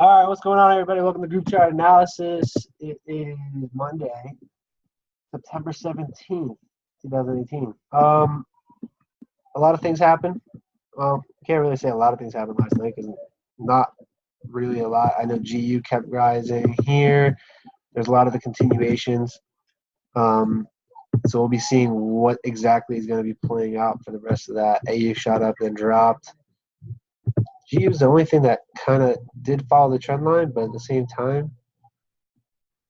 All right, what's going on, everybody? Welcome to Group Chart Analysis. It is Monday, September 17th, 2018. A lot of things happened. Well, I can't really say a lot of things happened last night because not really a lot. I know GU kept rising here. There's a lot of the continuations. So we'll be seeing what exactly is going to be playing out for the rest of that. AU shot up, then dropped. GU was the only thing that kind of did follow the trend line, but at the same time,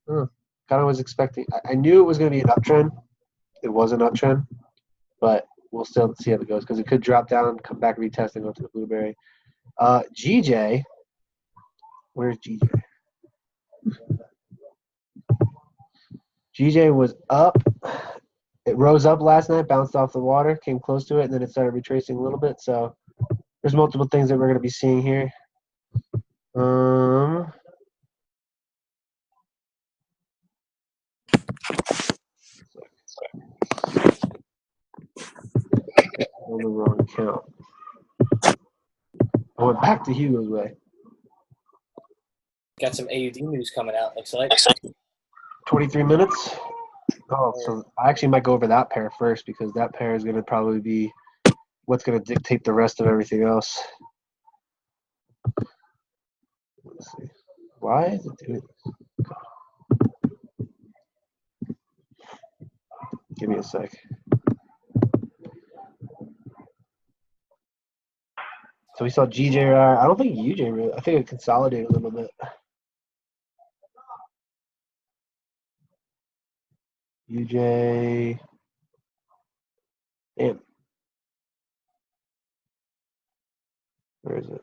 kind of was expecting. I knew it was going to be an uptrend. It was an uptrend, but we'll still see how it goes because it could drop down, come back, retest, and go to the blueberry. GJ, where's GJ? GJ was up. It rose up last night, bounced off the water, came close to it, and then it started retracing a little bit. So there's multiple things that we're going to be seeing here. On the wrong account. I went back to Hugo's way. Got some AUD news coming out, looks like. 23 minutes. Oh, so I actually might go over that pair first because that pair is going to probably be what's going to dictate the rest of everything else. Let's see. Why is it doing this? Give me a sec. So we saw GJ. I don't think UJ really. I think it consolidated a little bit. UJ. Damn. Where is it?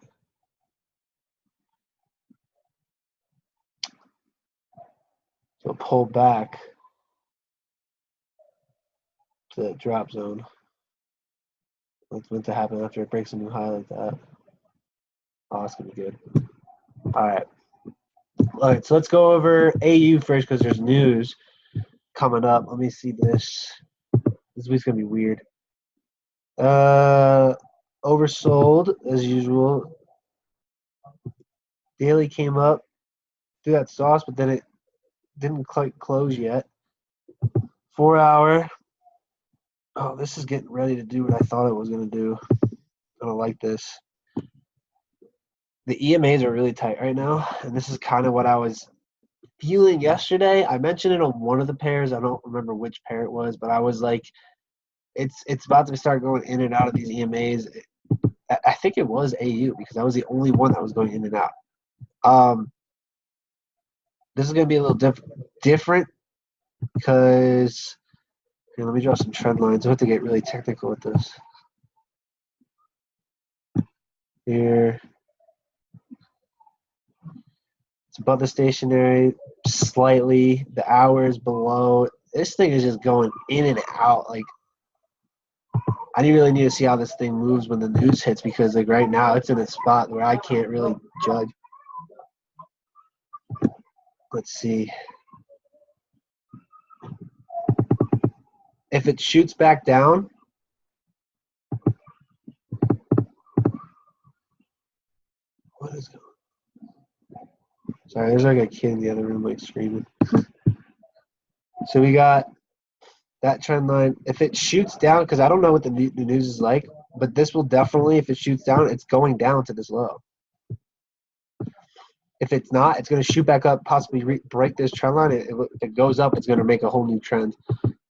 So pull back to that drop zone. What's meant to happen after it breaks a new high like that? Oh, that's gonna be good. All right, so let's go over AU first because there's news coming up. Let me see this. This week's gonna be weird. Oversold as usual. Daily came up through that sauce, but then it didn't quite close yet. 4 hour. Oh, this is getting ready to do what I thought it was gonna do. I don't like this. The EMAs are really tight right now, and this is kind of what I was feeling yesterday. I mentioned it on one of the pairs. I don't remember which pair it was, but I was like, it's about to start going in and out of these EMAs. I think it was AU because I was the only one that was going in and out. This is going to be a little different because here, let me draw some trend lines. I have to get really technical with this. Here. It's above the stationary slightly. The hours below. This thing is just going in and out. Like, I really need to see how this thing moves when the news hits because, like, right now it's in a spot where I can't really judge. Let's see. If it shoots back down, what is going on? Sorry, there's like a kid in the other room like screaming. So we got that trend line. If it shoots down, because I don't know what the news is like, but this will definitely, if it shoots down, it's going down to this low. If it's not, it's going to shoot back up, possibly break this trend line. If it goes up, it's going to make a whole new trend.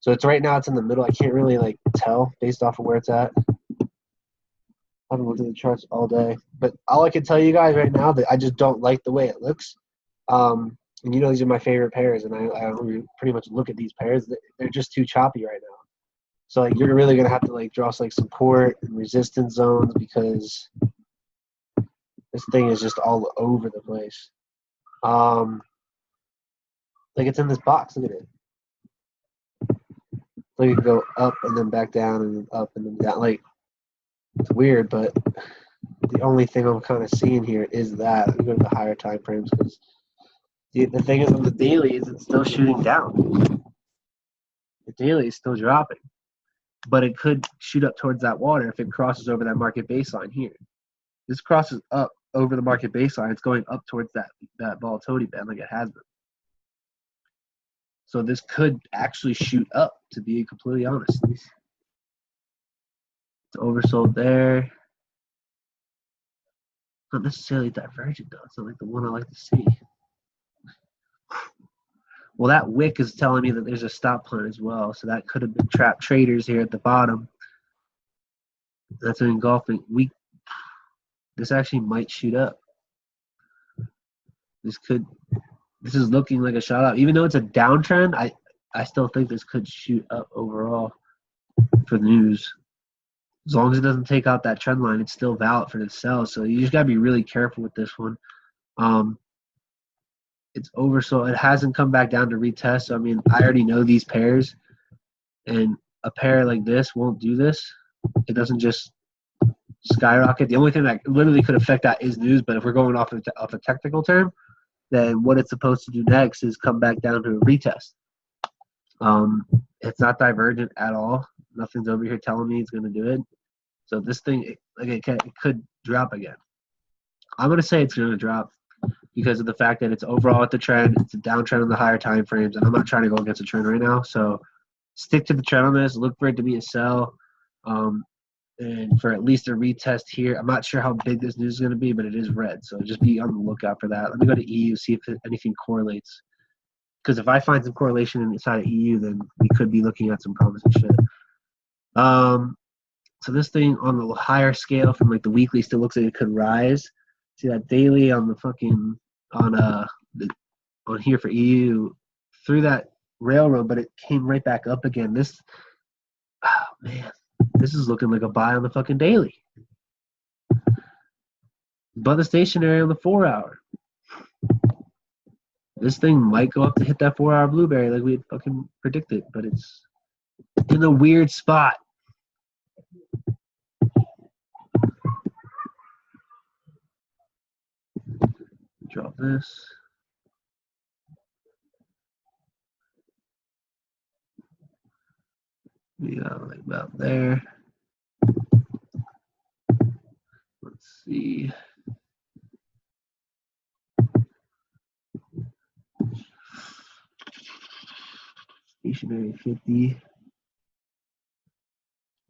So it's right now, it's in the middle. I can't really like tell based off of where it's at. I haven't looked at the charts all day, but all I can tell you guys right now that I just don't like the way it looks. And you know these are my favorite pairs, and I pretty much look at these pairs. They're just too choppy right now. So like you're really gonna have to like draw like support and resistance zones because this thing is just all over the place. Like it's in this box. Look at it. Like it could go up and then back down and then up and then down. Like it's weird, but the only thing I'm kind of seeing here is that. Let me go to the higher time frames because the thing is on the daily is it's still shooting down. The daily is still dropping, but it could shoot up towards that water if it crosses over that market baseline here. This crosses up over the market baseline. It's going up towards that volatility band like it has been. So this could actually shoot up, to be completely honest. It's oversold there. Not necessarily divergent though. It's not like the one I like to see. Well, that wick is telling me that there's a stop plan as well. So that could have been trapped traders here at the bottom. That's an engulfing weak. This actually might shoot up. This is looking like a shot up. Even though it's a downtrend, I still think this could shoot up overall for the news. As long as it doesn't take out that trend line, it's still valid for the sell. So you just got to be really careful with this one. It's oversold. It hasn't come back down to retest. So, I mean, I already know these pairs. And a pair like this won't do this. It doesn't just skyrocket. The only thing that literally could affect that is news. But if we're going off a technical term, then what it's supposed to do next is come back down to a retest. It's not divergent at all. Nothing's over here telling me it's going to do it. So this thing, it could drop again. I'm going to say it's going to drop because of the fact that it's overall at the trend. It's a downtrend on the higher time frames, and I'm not trying to go against the trend right now. So stick to the trend on this. Look for it to be a sell, and for at least a retest here. I'm not sure how big this news is going to be, but it is red. So just be on the lookout for that. Let me go to EU, see if anything correlates. Because if I find some correlation inside of EU, then we could be looking at some promising shit. So this thing on the higher scale from like the weekly still looks like it could rise. See that daily on the fucking on here for EU through that railroad, but it came right back up again. This is looking like a buy on the fucking daily. But the stationary on the 4 hour. This thing might go up to hit that 4 hour blueberry like we had fucking predicted, but it's in a weird spot. Drop this. Yeah, like about there. Let's see. Stationary 50.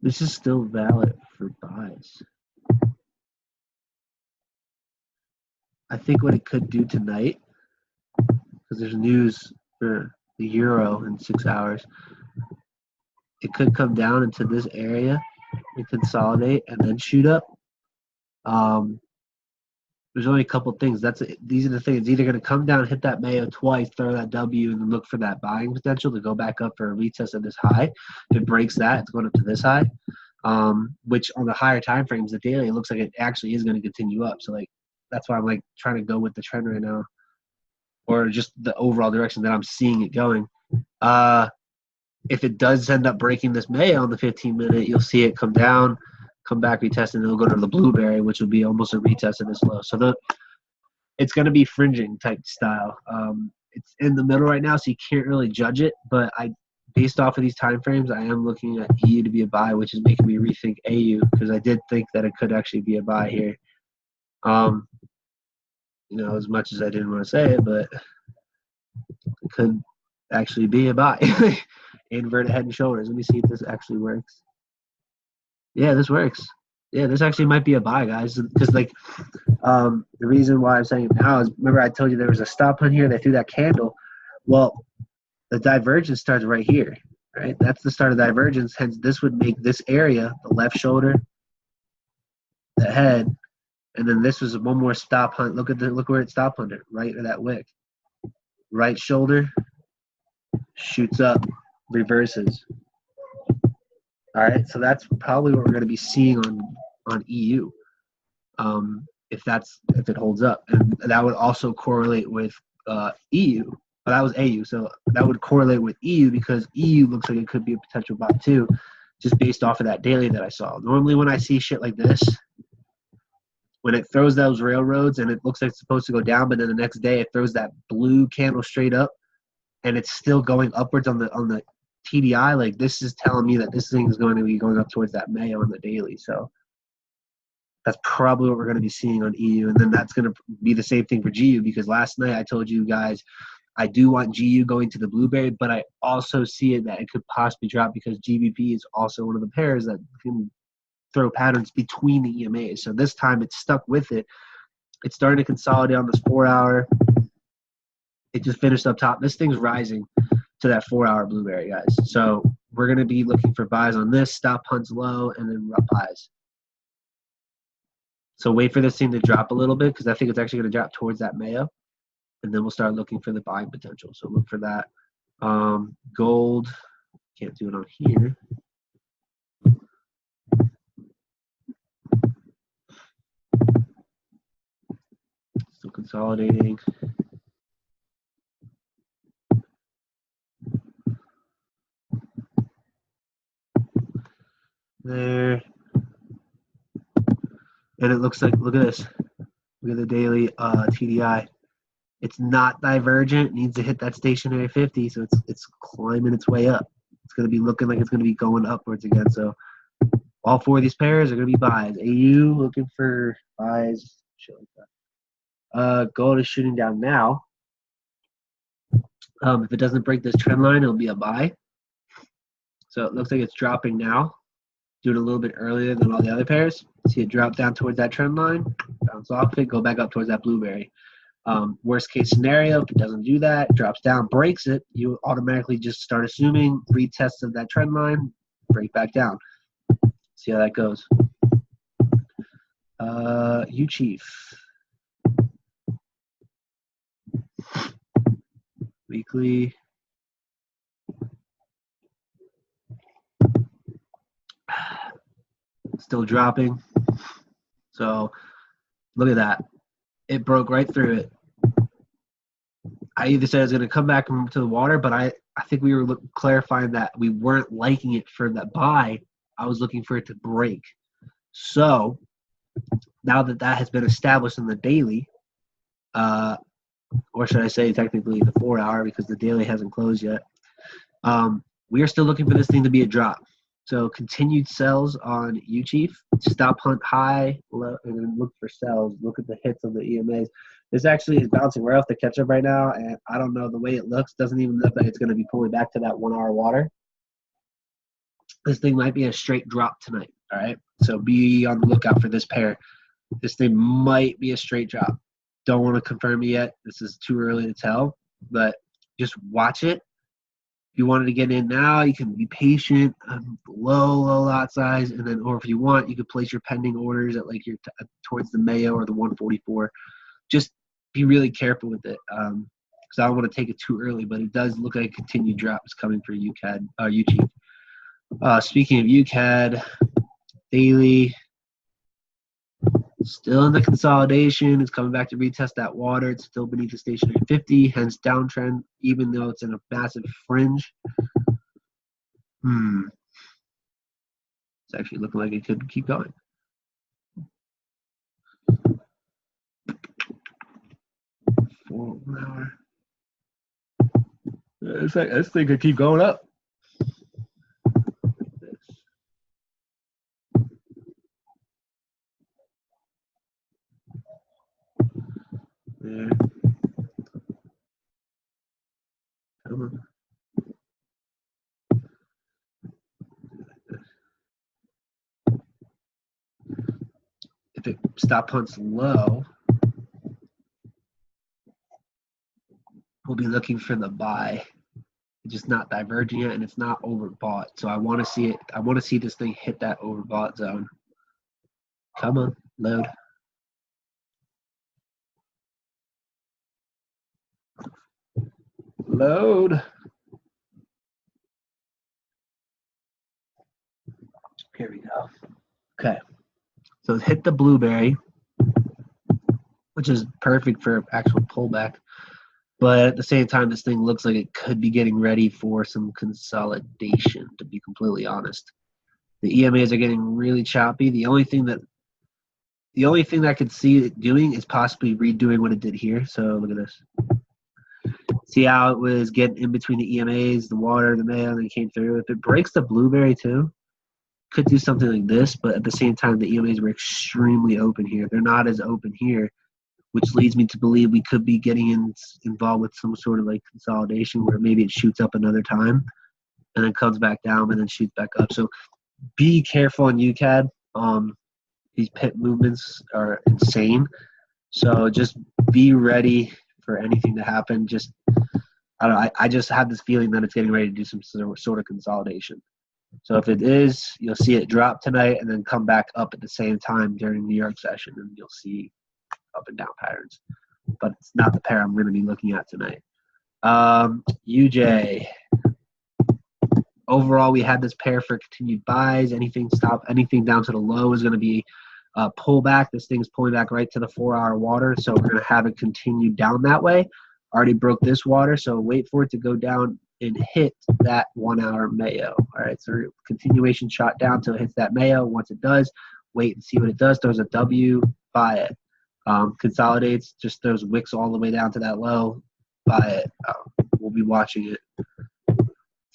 This is still valid for buys. I think what it could do tonight, because there's news for the euro in 6 hours, it could come down into this area and consolidate and then shoot up. There's only a couple things. These are the things. It's either going to come down, hit that Mayo twice, throw that W, and then look for that buying potential to go back up for a retest of this high. If it breaks that, it's going up to this high, which on the higher time frames, the daily, it looks like it actually is going to continue up. So like that's why I'm like trying to go with the trend right now, or just the overall direction that I'm seeing it going. If it does end up breaking this Mayo on the 15-minute, you'll see it come down, come back, retest, and it'll go to the blueberry, which will be almost a retest of this low. So it's going to be fringing type style. It's in the middle right now, so you can't really judge it. But based off of these time frames, I am looking at EU to be a buy, which is making me rethink AU because I did think that it could actually be a buy here. As much as I didn't want to say it, but it could actually be a buy. Inverted head and shoulders. Let me see if this actually works. Yeah, this works. Yeah, this actually might be a buy, guys. Because the reason why I'm saying it now is, remember I told you there was a stop on here. They threw that candle. Well, the divergence starts right here, right? That's the start of divergence. Hence, this would make this area, the left shoulder, the head, and then this was one more stop hunt. Look where it stopped under, right at that wick. Right shoulder shoots up, reverses. All right, so that's probably what we're going to be seeing on EU, if it holds up, and that would also correlate with EU. But that was AU, so that would correlate with EU because EU looks like it could be a potential buy too, just based off of that daily that I saw. Normally, when I see shit like this, when it throws those railroads and it looks like it's supposed to go down, but then the next day it throws that blue candle straight up, and it's still going upwards on the TDI, like this is telling me that this thing is going to be going up towards that Mayo on the daily. So That's probably what we're going to be seeing on EU. And then that's going to be the same thing for GU, because last night I told you guys I do want GU going to the blueberry, but I also see it that it could possibly drop because GBP is also one of the pairs that can throw patterns between the EMAs. So this time it's stuck with it. It's starting to consolidate on this 4 hour. It just finished up top. This thing's rising to that 4 hour blueberry, guys. So we're going to be looking for buys on this, stop hunts low, and then rough buys. So wait for this thing to drop a little bit, because I think it's actually going to drop towards that Mayo. And then we'll start looking for the buying potential. So look for that. Gold, can't do it on here. Still consolidating. There. And it looks like, look at this. Look at the daily TDI. It's not divergent. It needs to hit that stationary 50, so it's climbing its way up. It's going to be looking like it's going to be going upwards again. So all 4 of these pairs are going to be buys. AU looking for buys. Shit like that. Gold is shooting down now. If it doesn't break this trend line, it'll be a buy. So it looks like it's dropping now. Do it a little bit earlier than all the other pairs. See it drop down towards that trend line, bounce off it, go back up towards that blueberry. Worst case scenario, if it doesn't do that, drops down, breaks it, you automatically just start assuming retest of that trend line, break back down. See how that goes. U-Chief. Weekly. Still dropping. So look at that. It broke right through it. I either said it was going to come back to the water, but I think we were clarifying that we weren't liking it for that buy. I was looking for it to break. So now that that has been established in the daily, or should I say technically the 4 hour, because the daily hasn't closed yet, we are still looking for this thing to be a drop. So continued sells on U-Chief, stop hunt high, low, and then look for sells. Look at the hits of the EMAs. This actually is bouncing right off the catch-up right now, and I don't know, the way it looks doesn't even look like it's going to be pulling back to that 1 hour water. This thing might be a straight drop tonight, all right? So be on the lookout for this pair. This thing might be a straight drop. Don't want to confirm it yet. This is too early to tell, but just watch it. If you wanted to get in now, you can be patient, low lot size, and then, or if you want, you could place your pending orders at like your towards the Mayo or the 144. Just be really careful with it, because I don't want to take it too early, but it does look like continued drops coming for U-Chief. Speaking of UCAD, daily, still in the consolidation. It's coming back to retest that water. It's still beneath the stationary 50, hence downtrend, even though it's in a massive fringe. It's actually looking like it could keep going. This thing could keep going up. There. Come on. If it stop hunts low, we'll be looking for the buy. It's just not diverging yet, and it's not overbought. So I want to see it. I want to see this thing hit that overbought zone. Come on, load. Load. Here we go. Okay. So it's hit the blueberry, which is perfect for actual pullback. But at the same time, this thing looks like it could be getting ready for some consolidation, to be completely honest. The EMAs are getting really choppy. The only thing that I could see it doing is possibly redoing what it did here. So look at this. See how it was getting in between the EMAs, the water, the mail, and it came through. If it breaks the blueberry too, could do something like this, but at the same time, the EMAs were extremely open here. They're not as open here, which leads me to believe we could be getting involved with some sort of like consolidation where maybe it shoots up another time and then comes back down and then shoots back up. So be careful on UCAD. These pit movements are insane. So just be ready for anything to happen. Just I don't know. I just have this feeling that it's getting ready to do some sort of consolidation. So if it is, you'll see it drop tonight and then come back up at the same time during New York session, and you'll see up and down patterns. But it's not the pair I'm going to be looking at tonight. UJ. Overall, we had this pair for continued buys. Anything down to the low is going to be a pullback. This thing's pulling back right to the 4-hour water, so we're going to have it continue down that way. Already broke this water, so wait for it to go down and hit that 1-hour Mayo. All right, so continuation shot down till it hits that Mayo. Once it does, wait and see what it does. Throws a W, buy it. Consolidates, just throws wicks all the way down to that low, buy it. We'll be watching it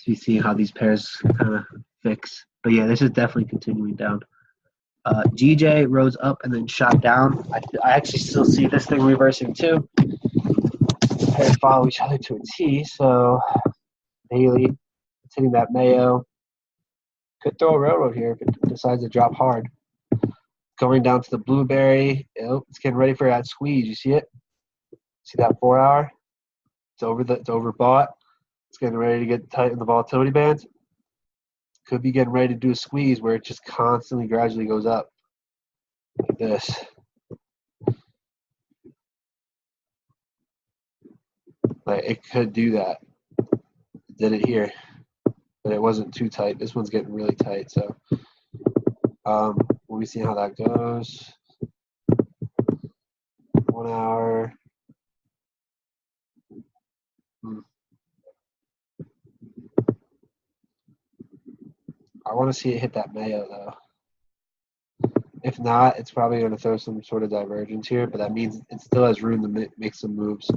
to see how these pairs kind of fix. But yeah, this is definitely continuing down. GJ rose up and then shot down. I actually still see this thing reversing too. Pairs follow each other to a T. So daily, it's hitting that Mayo. Could throw a railroad here if it decides to drop hard. Going down to the blueberry. It's getting ready for that squeeze. You see it? See that 4-hour? It's overbought. It's getting ready to get tight in the volatility bands. Could be getting ready to do a squeeze where it just constantly gradually goes up like this. Like it could do that. It did it here, but it wasn't too tight. This one's getting really tight. So we'll be seeing how that goes. 1 hour. I want to see it hit that Mayo though. If not, it's probably going to throw some sort of divergence here, but that means it still has room to make some moves.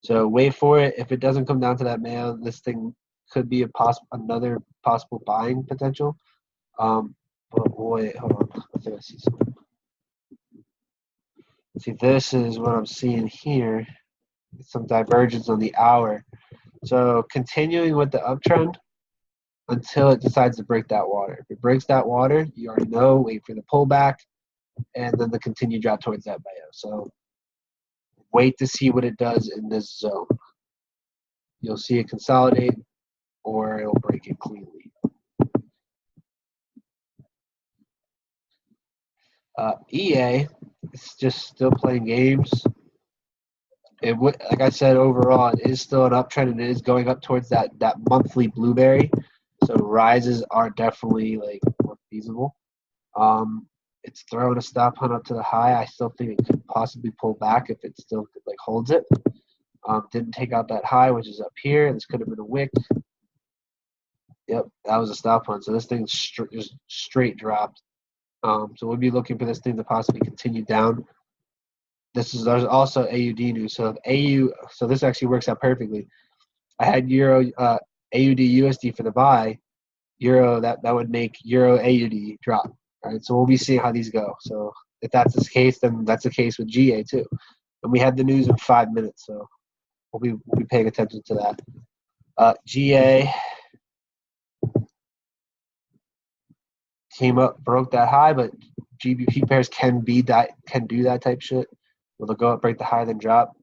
So wait for it. If it doesn't come down to that Mayo, this thing could be another possible buying potential. But boy, hold on. I think I see something. See, this is what I'm seeing here. Some divergence on the hour. So continuing with the uptrend until it decides to break that water. If it breaks that water, you already know, wait for the pullback, and then the continued drop towards that Mayo. So wait to see what it does in this zone. You'll see it consolidate, or it'll break it cleanly. EA is just still playing games. It would, like I said, overall, it is still an uptrend, and it is going up towards that monthly blueberry. So rises are definitely like more feasible. It's throwing a stop hunt up to the high. I still think it could possibly pull back if it still like holds it. Didn't take out that high, which is up here. This could have been a wick. Yep, that was a stop hunt. So this thing's just straight dropped. So we'll be looking for this thing to possibly continue down. There's also AUD news. So so this actually works out perfectly. I had Euro AUD USD for the buy. Euro that would make Euro AUD drop. All right, so we'll be seeing how these go. So if that's the case, then that's the case with GA too. And we had the news in 5 minutes, so we'll be paying attention to that. GA came up, broke that high, but GBP pairs can do that type shit. Will they go up, break the high, then drop?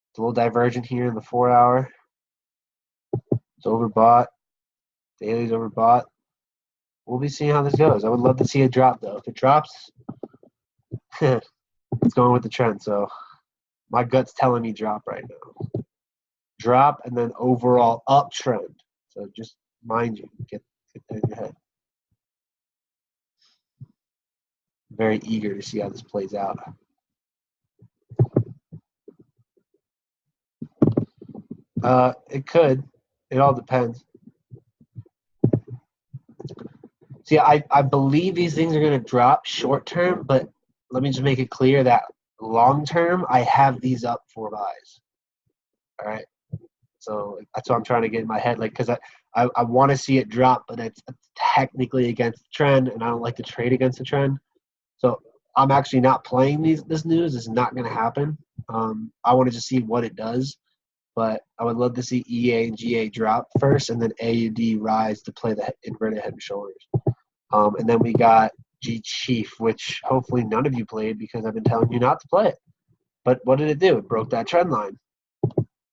It's a little divergent here in the 4-hour. It's overbought. Daily's overbought. We'll be seeing how this goes. I would love to see it drop, though. If it drops, it's going with the trend. So my gut's telling me drop right now. Drop and then overall uptrend. So just mind you, get that in your head. Very eager to see how this plays out. It could. It all depends. See, I believe these things are going to drop short term, but let me just make it clear that long term, I have these up for buys. All right. So that's what I'm trying to get in my head. Like, because I want to see it drop, but it's technically against the trend, and I don't like to trade against the trend. So I'm actually not playing this news. It's not going to happen. I want to just see what it does, but I would love to see EA and GA drop first, and then AUD rise to play the inverted head and shoulders. And then we got G Chief, which hopefully none of you played because I've been telling you not to play it. But what did it do? It broke that trend line.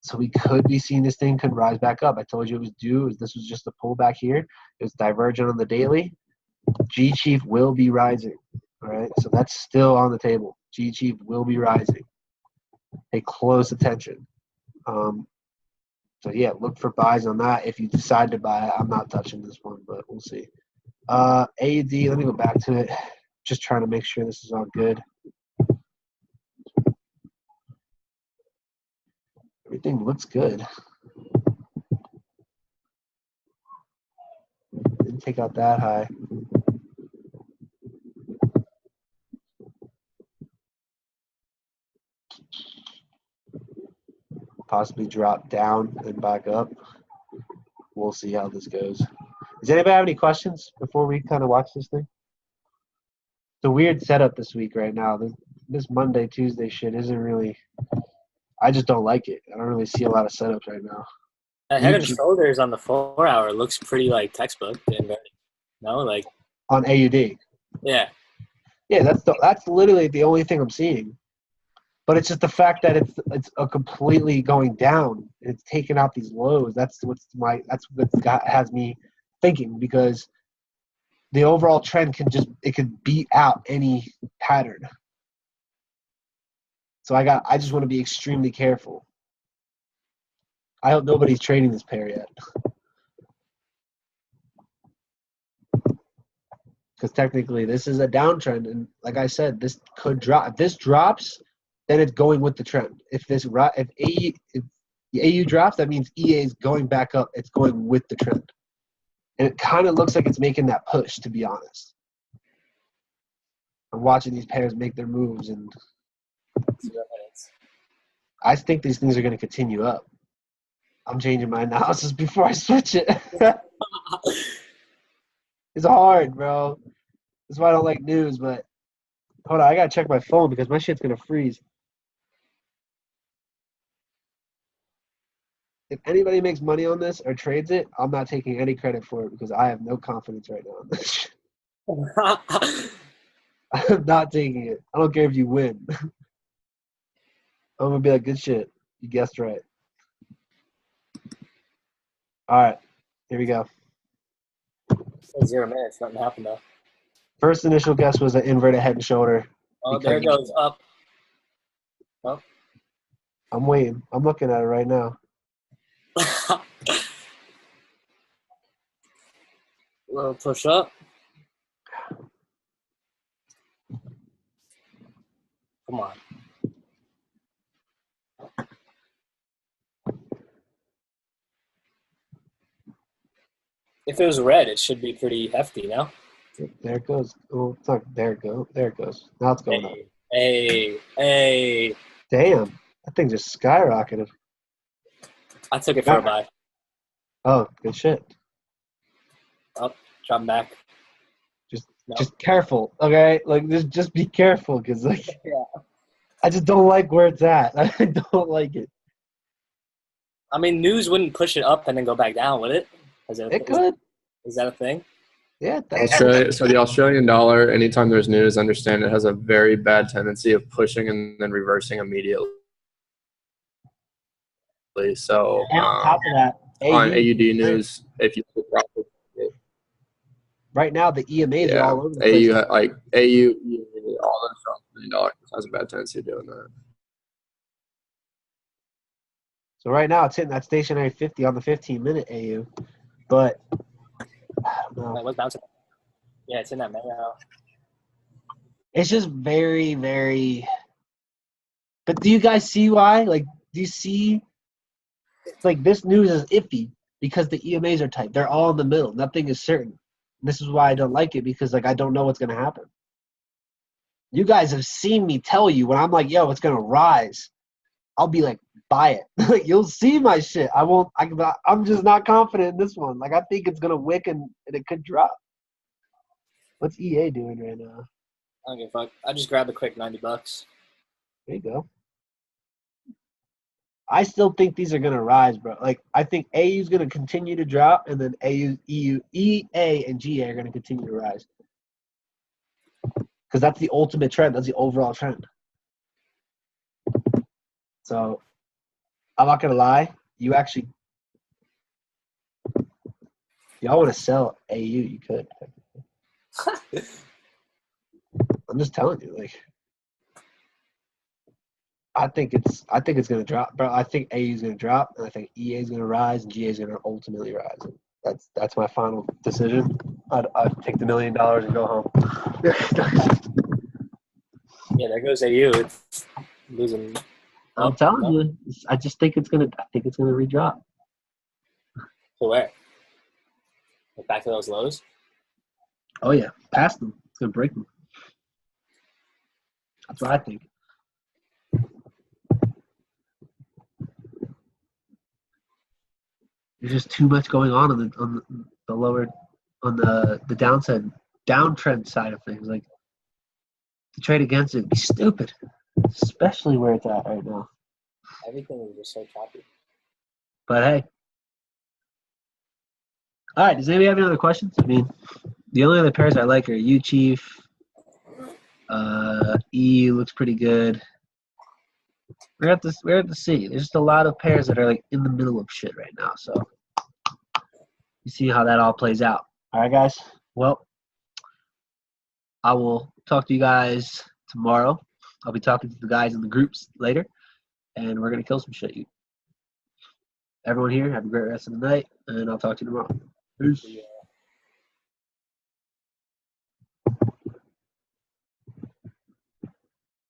So we could be seeing this thing could rise back up. I told you it was due. This was just a pullback here. It was divergent on the daily. G Chief will be rising. All right, so that's still on the table. G Chief will be rising. Pay close attention. So yeah, look for buys on that. If you decide to buy it, I'm not touching this one, but we'll see. AUD, let me go back to it. Just trying to make sure this is all good. Everything looks good. Didn't take out that high. Possibly drop down and back up. We'll see how this goes. Does anybody have any questions before we kind of watch this thing? It's a weird setup this week right now. This Monday, Tuesday shit isn't really – I just don't like it. I don't really see a lot of setups right now. That head and shoulders on the 4 hour looks pretty like textbook. No, like on AUD. Yeah. Yeah, that's literally the only thing I'm seeing. But it's just the fact that it's a completely going down. It's taking out these lows. That's what has me thinking, because the overall trend could beat out any pattern. So I just want to be extremely careful. I hope nobody's trading this pair yet. Because technically this is a downtrend, and like I said, this could drop. If this drops, then it's going with the trend. If the AU drops, that means EA is going back up. It's going with the trend. And it kind of looks like it's making that push, to be honest. I'm watching these pairs make their moves, and I think these things are going to continue up. I'm changing my analysis before I switch it. It's hard, bro. That's why I don't like news, but hold on, I got to check my phone because my shit's going to freeze. If anybody makes money on this or trades it, I'm not taking any credit for it because I have no confidence right now in this shit. I'm not taking it. I don't care if you win. I'm going to be like, good shit. You guessed right. All right. Here we go. 0 minutes. Nothing happened, though. First initial guess was an inverted head and shoulder. Oh, there it goes. Up. Oh. I'm waiting. I'm looking at it right now. Little push up. Come on. If it was red, it should be pretty hefty, no? There it goes. Oh, it's not. There it goes. There it goes. Now it's going up. Hey. Damn. That thing just skyrocketed. I took it for a buy. Oh, good shit. Up, drop back. Just careful, okay? Like, just be careful, because, like, yeah. I just don't like where it's at. I don't like it. I mean, news wouldn't push it up and then go back down, would it? It could. Is that a thing? Yeah. So the Australian dollar, anytime there's news, understand it has a very bad tendency of pushing and then reversing immediately. So and on top of that, on AUD news, if you right now the EMAs are all over the place. All those Australian dollars has a bad tendency of doing that. So right now it's hitting that stationary 50 on the 15-minute AU, but I don't know. It was bouncing. Yeah, it's in that now. It's just very, very. But do you guys see why? Like, do you see? It's like this news is iffy because the EMAs are tight. They're all in the middle. Nothing is certain. This is why I don't like it, because like I don't know what's gonna happen. You guys have seen me tell you when I'm like, yo, it's gonna rise. I'll be like, buy it. Like, you'll see my shit. I'm just not confident in this one. Like, I think it's gonna wick and it could drop. What's EA doing right now? I don't give a fuck. I just grabbed a quick $90. There you go. I still think these are gonna rise, bro. Like, I think AU is gonna continue to drop, and then EA, and GA are gonna continue to rise. Because that's the ultimate trend. That's the overall trend. So, I'm not gonna lie. Y'all want to sell AU? You could. I'm just telling you, like, I think it's gonna drop, bro. I think AU is gonna drop, and I think EA is gonna rise, and GA is gonna ultimately rise. That's my final decision. I'd take the $1 million and go home. Yeah, there goes AU. It's losing. I'm telling you, I just think it's gonna. I think it's gonna redrop. To where? Like back to those lows? Oh yeah, past them. It's gonna break them. That's what I think. There's just too much going on the lower, on the downtrend side of things. Like, to trade against it would be stupid, especially where it's at right now. Everything is just so choppy. But hey. All right, does anybody have any other questions? I mean, the only other pairs I like are U Chief. EU looks pretty good. We're at the C. There's just a lot of pairs that are like in the middle of shit right now. So you see how that all plays out. All right, guys. Well, I will talk to you guys tomorrow. I'll be talking to the guys in the groups later, and we're gonna kill some shit. Everyone here, have a great rest of the night, and I'll talk to you tomorrow. Peace. Yeah.